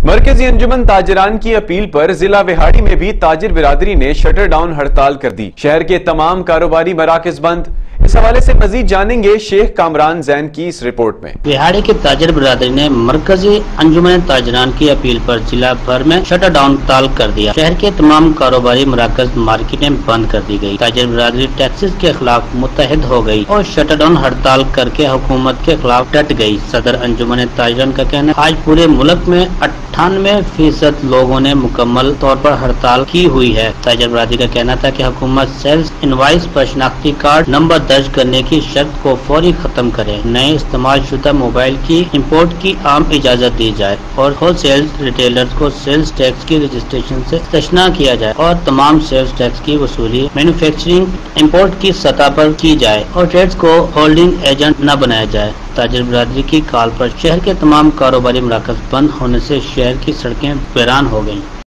مرکزی انجمن تاجران کی اپیل پر ضلع وہاڑی میں بھی تاجر برادری نے شٹر ڈاؤن ہڑتال کر دی۔ شہر کے تمام کاروباری مراکز بند۔ اس حوالے سے مزید جانیں گے شیخ کامران زین کی اس رپورٹ میں۔ وہاڑی کے تاجر برادری نے مرکزی انجمن تاجران کی اپیل پر ضلع بھر میں شٹر ڈاؤن ہڑتال کر دیا۔ شہر کے تمام کاروباری مراکز مارکیٹیں بند کر دی گئی۔ تاجر برادری ٹیکسز کے خلاف متحد ہو گئی اور شٹر ڈاؤن ہڑتال کر کے حکومت کے خلاف ڈٹ گئی۔ صدر انجمن تاجران کا کہنا ہے آج پورے ملک میں 98% لوگوں نے مکمل طور پر ہڑتال کی ہوئی ہے۔ تاجر برادری کا کہنا تھا کہ حکومت سیلز انوائس پر شناختی کارڈ نمبر درج کرنے کی شرط کو فوری ختم کرے، نئے استعمال شدہ موبائل کی امپورٹ کی عام اجازت دی جائے اور ہول سیل ریٹیلرز کو سیلز ٹیکس کی رجسٹریشن سے استثناء کیا جائے اور تمام سیلز ٹیکس کی وصولی مینوفیکچرنگ امپورٹ کی سطح پر کی جائے اور ٹریڈز کو ہولڈنگ ایجنٹ نہ بنایا جائے۔ تاجر برادری کی کال پر شہر کے تمام کاروباری مراکز بند ہونے سے شہر کی سڑکیں ویران ہو گئیں۔